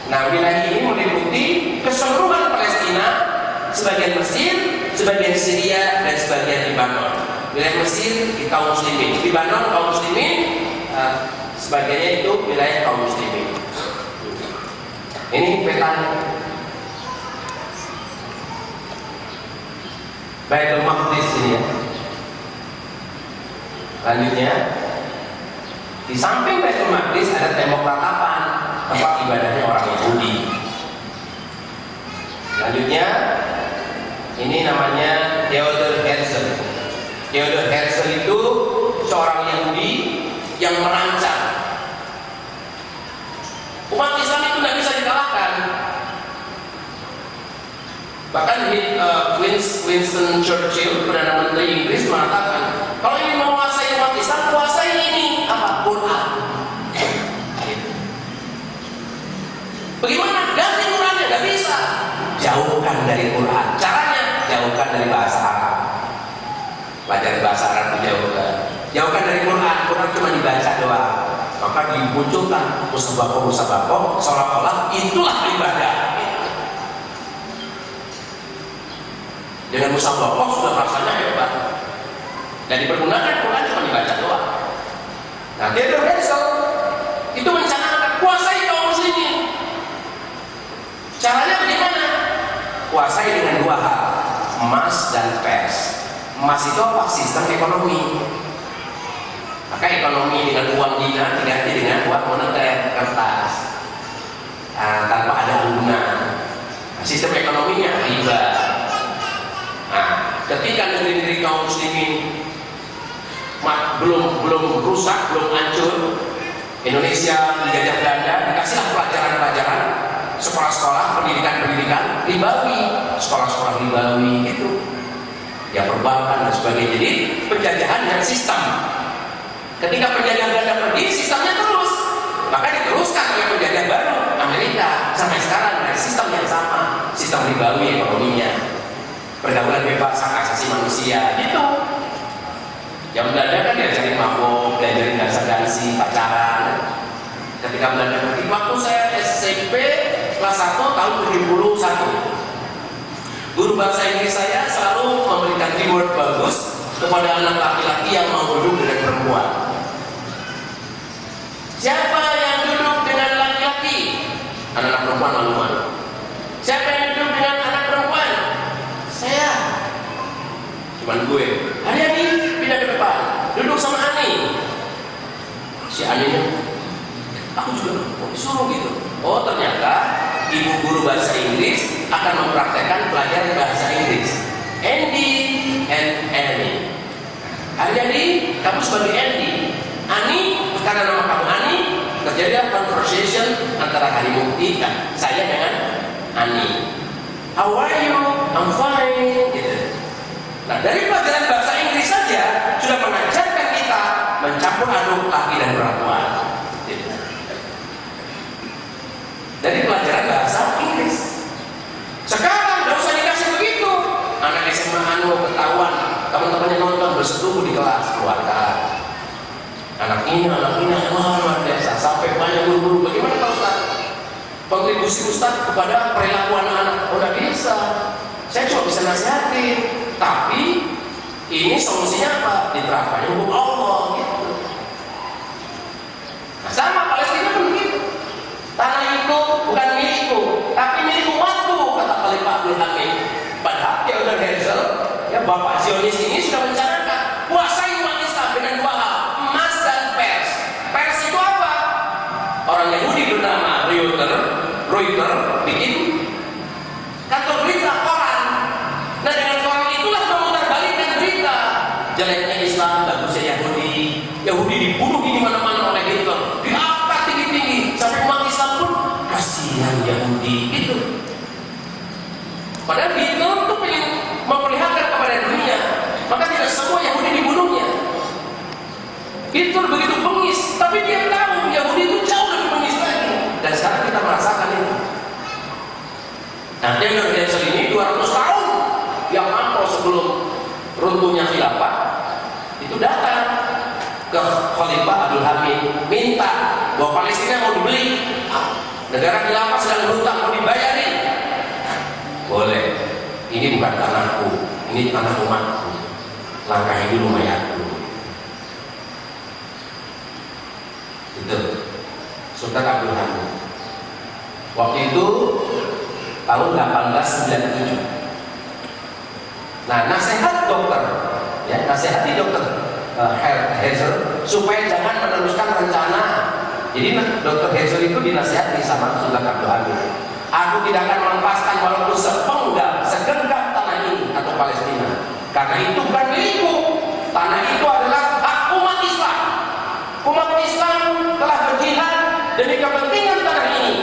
Nah, wilayah ini meliputi keseluruhan Palestina, sebagian Mesir, sebagian Syria, dan sebagian Libanon. Wilayah Mesir di kaum muslimin, Libanon kaum muslimin, sebagainya itu wilayah kaum muslimin. Ini petanya. Baitul Maqdis ini ya. Lanjutnya, di samping Baitul Maqdis ada tembok ratapan, tempat ibadahnya orang Yahudi. Lanjutnya, ini namanya Theodor Herzl. Theodor Herzl itu seorang Yahudi yang merancang. Umat Islam itu tidak bisa dikalahkan. Bahkan Winston Churchill, Perdana Menteri Inggris, mengatakan, kalau ingin menguasai umat Islam, kuasai ini apa? Quran. Bagaimana? Ganti Qurannya, tidak bisa. Jauhkan dari Quran. Caranya, jauhkan dari bahasa Arab. Belajar bahasa Arab itu jauhkan dari Quran. Quran cuma dibaca doang. Maka dimunculkan musabako, seolah-olah itulah ibadah. Dengan musabako sudah rasanya hebat. Dan dipergunakan Quran cuma dibaca doang. Nah, Theodor Herzl itu mencanangkan kuasai kaum muslimin. Caranya bagaimana? Kuasai dengan dua hal, emas dan pers. Emas itu apa? Sistem ekonomi. Maka ekonomi dengan uang dinar diganti dengan uang moneter, kertas, tanpa ada alunan. Nah, sistem ekonominya riba. Nah, ketika negeri-negeri kaum muslimin belum rusak, belum hancur, Indonesia dijajah Belanda, dikasihlah pelajaran-pelajaran, sekolah-sekolah, pendidikan ribawi, sekolah-sekolah ribawi itu, ya perbankan dan sebagainya. Jadi penjajahan dengan sistem. Ketika penjajah Belanda pergi, sistemnya terus, maka diteruskan oleh penjajah baru Amerika sampai sekarang dari sistem yang sama, sistem ribawi ekonominya, pergaulan bebas, hak asasi manusia gitu. Yang Belanda kan diajarin mabuk, diajarin dansa-dansi, pacaran. Ketika Belanda pergi, waktu saya SMP kelas 1 tahun 71, guru bahasa Inggris saya selalu memberikan reward bagus kepada anak laki-laki yang mau duduk dengan perempuan. Siapa yang duduk dengan laki-laki? Anak-anak perempuan malu-malu. Siapa yang duduk dengan anak perempuan? Saya. Cuman gue. Hari-hari pindah ke depan. Duduk sama Ani. Si Aninya, aku juga mau disuruh gitu. Oh, ternyata ibu guru bahasa Inggris akan mempraktekkan pelajaran bahasa Inggris. Andy and Annie. Hari-hari kamu sebagai Andy. Ani, karena nama kamu Ani, terjadi conversation antara Hari Mukti dan saya dengan Ani. How are you? I'm fine. Gitu. Nah, dari pelajaran bahasa Inggris saja sudah mengajarkan kita mencampur aduk laki dan perempuan. Gitu. Dari pelajaran bahasa Inggris. Sekarang tidak usah dikasih begitu. Anak SMA ketahuan, teman-temannya nonton bersetubuh di kelas keluarga. Anak ini, wah luar biasa. Sampai banyak guru-guru, bagaimana Pak Ustaz? Kontribusi Ustaz kepada perilaku anak-anak, oh tidak bisa. Saya cuma bisa nasihatin, tapi ini solusinya apa? Diterapkan hukum Allah gitu. Nah, sama Palestina pun begitu. Tanah itu bukan milikku, tapi milik umatku, kata Khalifah Abdul Hamid. Padahal Theodor Herzl, ya Bapak Zionis ini sudah mencanangkan kuasai umat Islam dengan dua hal, emas dan pers. Pers itu apa? Orang Yahudi bernama Reuters bikin kantor berita koran. Nah, dengan koran itulah memutarbalikkan berita. Jeleknya Islam, bagusnya Yahudi. Yahudi dibunuh di mana-mana oleh Hitler, diangkat tinggi-tinggi sampai umat Islam pun kasihan Yahudi itu. Padahal Hitler itu pengen memperlihatkan kepada dunia, maka tidak semua Yahudi dibunuhnya. Hitler begitu bengis, tapi dia tahu Yahudi itu jauh lebih bengis lagi. Dan sekarang kita merasakan itu. Nah, Theodor Herzl ini 200 tahun yang lampau sebelum runtuhnya khilafah, Palestina mau dibeli, negara khilafah sedang berhutang mau dibayarin, boleh. Ini bukan tanahku, ini tanah umatku, langkahi dulu mayatku. Itu Sultan Abdul Hamid. Waktu itu tahun 1897. Nah, nasihat dokter, ya, nasihati dokter Herzl supaya jangan meneruskan rencana. Jadi dokter Herzl itu dinasihati sama Sultan Abdul Hamid. Aku tidak akan melepaskan walaupun sepenggal, segenggam tanah ini atau Palestina, karena itu bukan milikku. Tanah itu adalah hak umat Islam. Umat Islam telah berjihad demi kepentingan tanah ini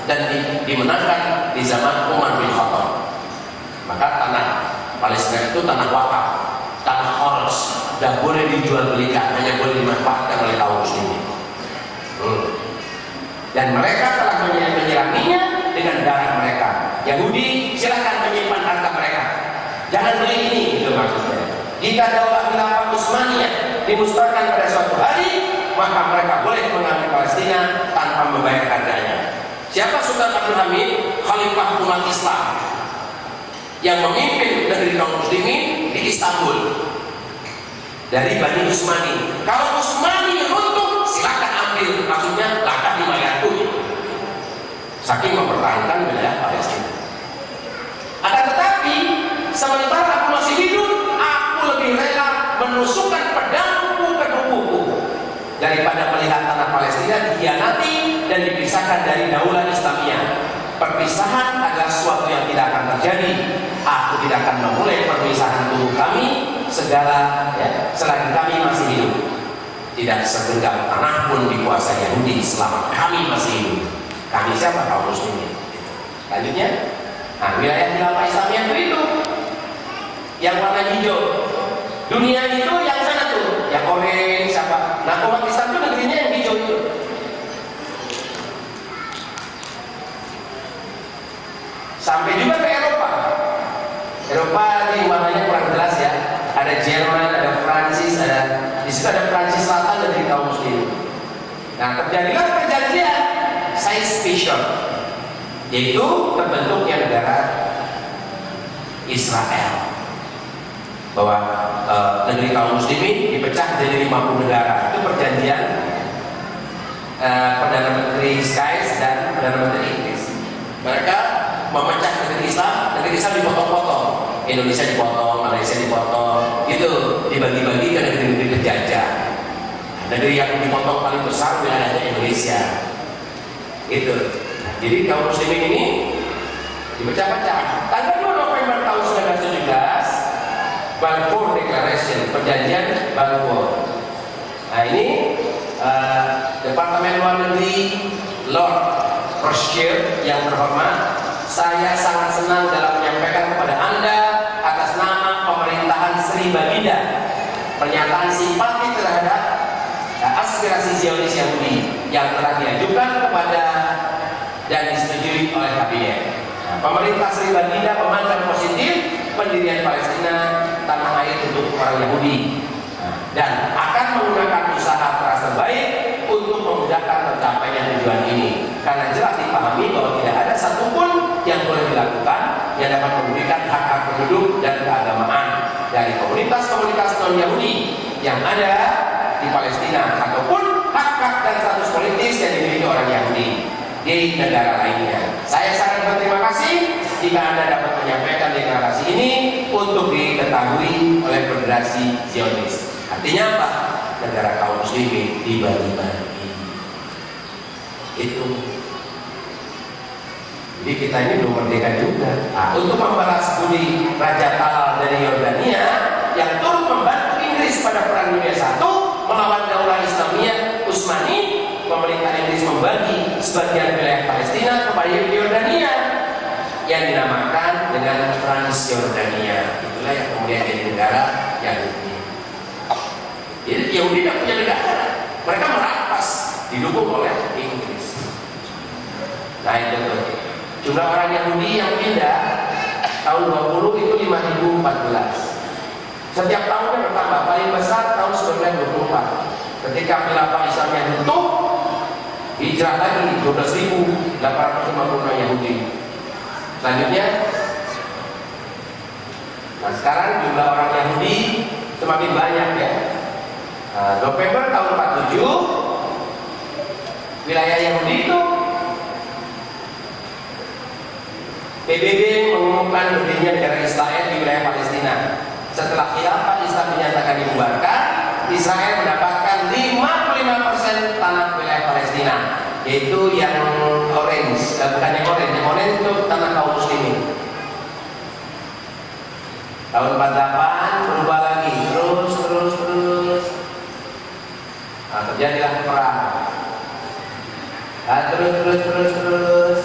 dan dimenangkan di zaman Umar bin Khattab. Maka tanah Palestina itu tanah wakaf, tanah khoros, tidak boleh dijual belikan, hanya boleh dimanfaatkan oleh kaum muslimin. Dan mereka telah menyiraminya dengan darah mereka. Yahudi silakan menyimpan harta mereka, jangan beli ini, itu maksudnya. Jika Daulah Khilafah Utsmaniyah dimusnahkan pada suatu hari, maka mereka boleh mengambil Palestina tanpa membayar harganya. Siapa Sultan Abdul Hamid? Khalifah umat Islam yang memimpin negeri kaum muslimin di Istanbul dari Bani Utsmani. Kalau Utsmani runtuh, silakan ambil, maksudnya langkah di mayatku, saking mempertahankan wilayah Palestina. Akan tetapi sementara aku masih hidup, aku lebih rela menusukkan pedangku ke tubuhku daripada melihat tanah Palestina dikhianati dan dipisahkan dari Daulah Islamiyah. Perpisahan adalah sesuatu yang tidak akan terjadi. Aku tidak akan memulai perpisahan tubuh kami segala, ya, selagi kami masih hidup. Tidak segenggam tanah pun dikuasai Yahudi selama kami masih hidup. Kami siapa? Kaum muslimin. Lanjutnya, nah, wilayah khilafah Islamiyah itu yang warna hijau. Dunia itu yang sana tuh, yang orange siapa? Nah, umat Islam itu negerinya yang hijau itu. Sampai juga ke Eropa. Eropa ini warnanya kurang jelas ya. Ada Jerman, ada Prancis, ada di situ ada Prancis Selatan dan di kaum muslim. Nah, terjadilah perjanjian Sykes-Picot, yaitu terbentuknya negara Israel. Bahwa negeri kaum muslimin dipecah dari 50 negara. Itu perjanjian Perdana Menteri Sykes dan Perdana Menteri Inggris. Mereka memecah negeri Islam dipotong-potong. Indonesia dipotong, Malaysia dipotong, itu dibagi-bagi ke negeri-negeri penjajah. Negeri yang dipotong paling besar wilayahnya Indonesia. Itu. Jadi kaum muslimin ini dipecah-pecah. Tanggal 2 November tahun 1917, Balfour Declaration, perjanjian Balfour. Nah, ini Departemen Luar Negeri Lord Rothschild yang terhormat, saya sangat senang dalam menyampaikan kepada Anda atas nama pemerintahan Sri Baginda pernyataan simpati terhadap aspirasi Zionis Yahudi yang telah diajukan kepada dan disetujui oleh kabinet. Nah, pemerintah Sri Baginda memandang positif pendirian Palestina tanah air untuk orang Yahudi, dan akan menggunakan usaha keras terbaik untuk memudahkan tercapainya tujuan ini, karena jelas dipahami bahwa tidak ada satupun yang boleh dilakukan yang dapat merugikan hak-hak penduduk dan keagamaan dari komunitas-komunitas non-Yahudi yang ada di Palestina, ataupun hak-hak dan status politis yang dimiliki orang Yahudi di negara lainnya. Saya sangat berterima kasih jika Anda dapat menyampaikan deklarasi ini untuk diketahui oleh Federasi Zionis. Artinya apa? Negara kaum muslimin dibagi-bagi. Itu. Jadi kita ini belum merdeka juga. Nah, untuk membalas budi Raja Talal dari Yordania yang turut membantu Inggris pada Perang Dunia I melawan Daulah Islamiyah Utsmani, pemerintah Inggris membagi sebagian wilayah Palestina kepada Yordania yang dinamakan dengan Transjordania. Itulah yang kemudian jadi negara Yahudi. Jadi Yahudi tidak punya negara, mereka merampas, didukung oleh Inggris. Nah, itu jumlah orang Yahudi yang pindah tahun 20 itu 5.014. Setiap tahunnya bertambah, paling besar tahun 1924 ketika khilafah Islamiyah runtuh, hijrah lagi 12.850 Yahudi. Selanjutnya, nah sekarang jumlah orang Yahudi semakin banyak ya. November tahun 47 wilayah Yahudi itu PBB mengumumkan berdirinya negara Israel di wilayah Palestina. Setelah khilafah Islam dinyatakan dibubarkan, Israel mendapatkan 55% tanah wilayah Palestina, yaitu yang orange, bukan yang orange itu tanah kaum muslimin. Tahun 48 berubah lagi, terus. Nah, terjadilah perang. Nah, terus.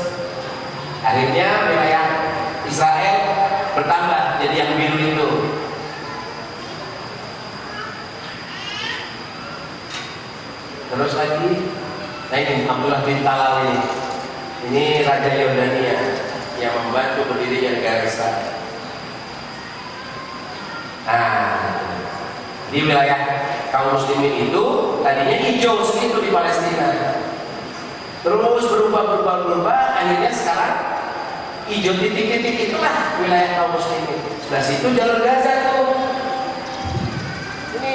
Akhirnya wilayah Israel bertambah jadi yang biru itu. Terus lagi, nah ini Abdullah bin Talal ini Raja Yordania yang membantu berdirinya negara Israel. Nah, di wilayah kaum muslimin itu tadinya hijau segitu di Palestina, terus berubah, akhirnya sekarang hijau titik-titik itulah wilayah kaum muslimin. Sebelah situ jalur Gaza tuh. Ini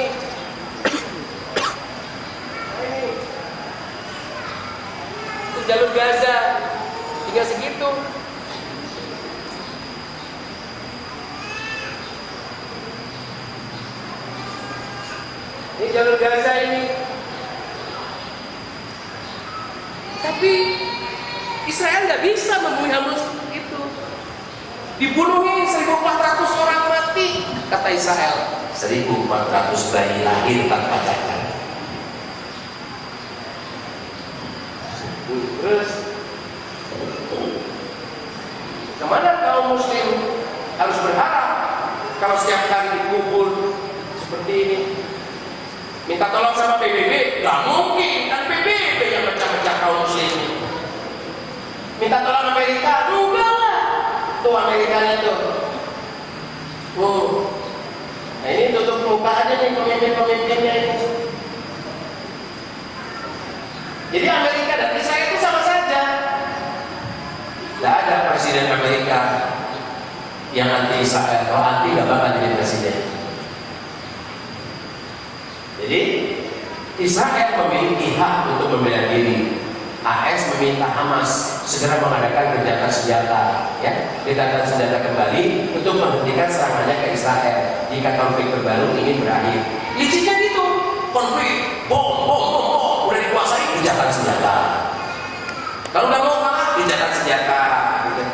itu jalur Gaza, tinggal segitu. Ini jalur Gaza ini. Tapi Israel nggak bisa membunuh Hamas itu. Dibunuhin 1.400 orang mati, kata Israel. 1.400 bayi lahir tanpa cacat. Terus kemana kaum muslim harus berharap kalau setiap kali dikubur seperti ini? Minta tolong sama PBB, gak mungkin, kan PBB yang pecah-pecah kaum muslim. Minta tolong Amerika, enggak lah. Tuh Amerikanya tuh. Nah ini tutup muka aja nih pemimpin-pemimpinnya ini. Jadi Amerika dan Israel itu sama saja. Gak ada presiden Amerika yang anti Israel. Kalau anti gak bakal jadi presiden. Jadi Israel memiliki hak untuk membela diri. AS meminta Hamas segera mengadakan gencatan senjata, ya, gencatan senjata kembali untuk menghentikan serangannya ke Israel jika konflik terbaru ini berakhir. Licinnya gitu, konflik, bom, udah dikuasai gencatan senjata. Kalau nggak mau kalah, gencatan senjata. Gitu.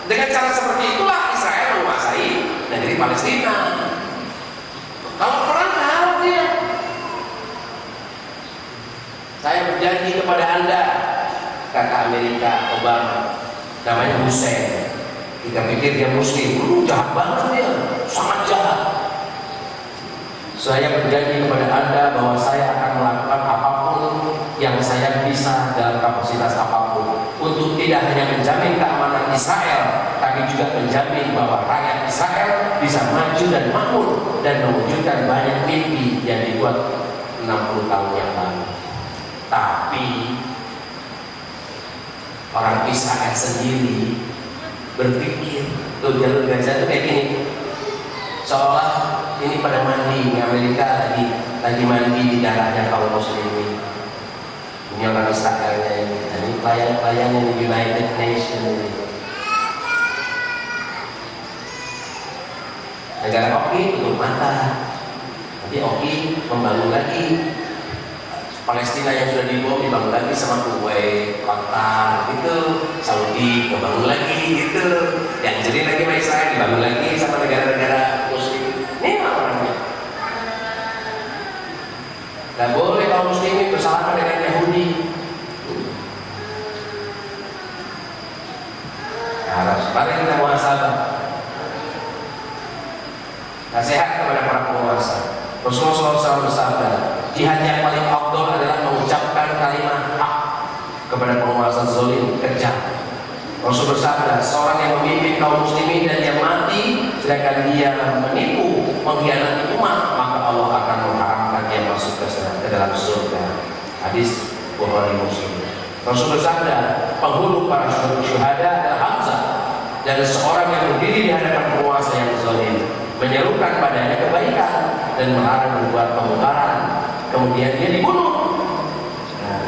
Dengan cara seperti itulah Israel menguasai negeri Palestina. Kalau perang kalah dia. Saya berjanji kepada Anda, kata Amerika Obama, namanya Hussein. Kita pikir dia muslim, jahat banget dia, sangat jahat. Saya berjanji kepada Anda bahwa saya akan melakukan apapun yang saya bisa dalam kapasitas apapun untuk tidak hanya menjamin keamanan Israel, tapi juga menjamin bahwa rakyat Israel bisa maju dan makmur dan mewujudkan banyak mimpi yang dibuat 60 tahun yang lalu. Tapi orang Israel sendiri berpikir tuh jalur Gaza itu kayak gini, seolah ini pada mandi, Amerika lagi mandi di darahnya kaum muslimin. Ini orang Israelnya ini pelayan-pelayan yang United Nations ini. Negara Oki tutup mata, nanti Oki membangun lagi. Palestina yang sudah dibangun lagi sama Kuwait, Qatar, gitu, Saudi dibangun lagi, gitu. Yang jadi lagi sama Israel dibangun lagi sama negara-negara Muslim. Ini orangnya. Gak boleh kaum muslimin bersalaman dengan Yahudi. Harus. Mari kita muhasabah. Nasihat kepada para penguasa. Rasulullah SAW bersabda, jihad yang paling afdal adalah mengucapkan kalimat hak kepada penguasa zalim, kejam. Rasul bersabda, seorang yang memimpin kaum muslimin dan dia mati sedangkan dia menipu, mengkhianati umat, maka Allah akan mengharamkan dia masuk ke dalam surga. Hadis Bukhari Muslim. Rasul bersabda, penghulu para syuhada adalah Hamzah, dan seorang yang berdiri di hadapan penguasa yang zalim, menyerukan padanya kebaikan dan melarang berbuat kemungkaran, kemudian dia dibunuh. Nah,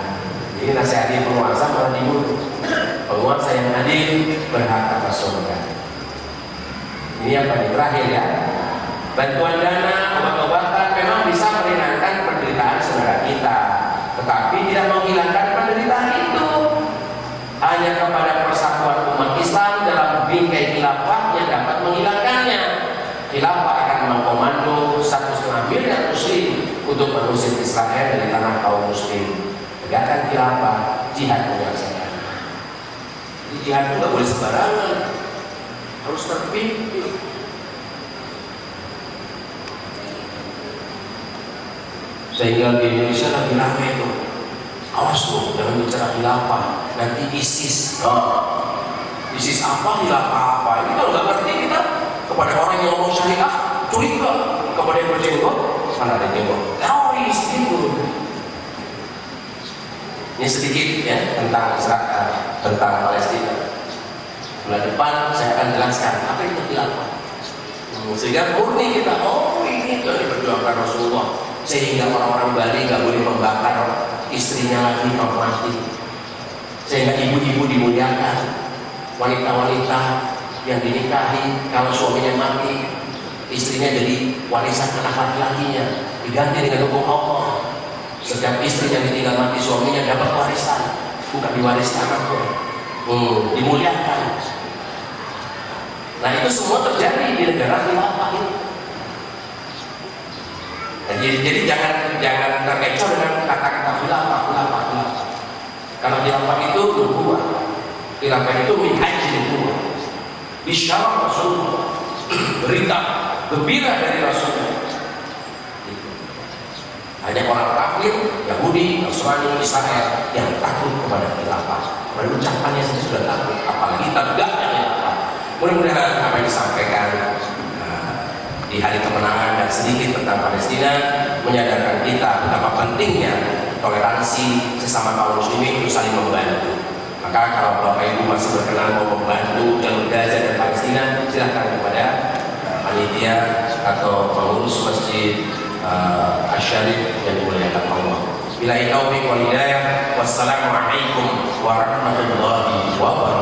jadi nasihati penguasa malah dibunuh. Penguasa yang adil berhak atas surga. Ini yang paling terakhir ya. Bantuan dana, obat-obatan memang bisa meringankan penderitaan saudara kita, tetapi tidak menghilangkan penderitaan itu. Hanya kepada persatuan umat Islam dalam bingkai khilafah yang dapat menghilangkannya. Khilafah akan mengkomando 1,5 miliar muslim untuk mengusir Israel dari tanah kaum muslim. Tegakkan khilafah, jihad menyelesaikan. Jadi jihad itu nggak boleh sembarangan, harus terpimpin. Sehingga di Indonesia lagi ramai tuh, awas tuh, jangan bicara khilafah, nanti ISIS. ISIS apa, khilafah apa? Ini kalau nggak ngerti kita, kepada orang yang ngomong syariah curiga, kepada yang berjenggot mana ada jenggot, teroris gitu. Ini sedikit ya tentang Israel, tentang Palestina. Bulan depan saya akan jelaskan apa itu khilafah, sehingga murni kita, oh ini yang diperjuangkan Rasulullah, sehingga orang-orang Bali nggak boleh membakar istrinya lagi kalau mati, sehingga ibu-ibu dimuliakan, wanita-wanita yang dinikahi kalau suaminya mati, istrinya jadi warisan anak laki-lakinya, diganti dengan hukum Allah. Setiap istri yang ditinggal mati suaminya dapat warisan, bukan diwariskan anaknya, dimuliakan. Nah itu semua terjadi di negara khilafah ini. Jadi jangan terkecoh dengan kata-kata khilafah. Karena khilafah itu nubuwah, khilafah itu min haji nubuwah, bisyarah Rasulullah, berita gembira dari Rasulullah. Hanya orang kafir, Yahudi, Nasrani, Israel yang takut kepada khilafah. Pada ucapannya saja sudah takut, apalagi tegaknya khilafah. Mudah-mudahan apa yang disampaikan di hari kemenangan dan sedikit tentang Palestina menyadarkan kita betapa pentingnya toleransi sesama kaum muslimin untuk saling membantu. Maka kalau Bapak Ibu masih berkenan mau membantu jalur Gaza dan Palestina, silakan kepada panitia atau pengurus masjid Asy-Syarif yang dimuliakan Allah. Billahi taufiq wal hidayah. Wassalamualaikum warahmatullahi wabarakatuh.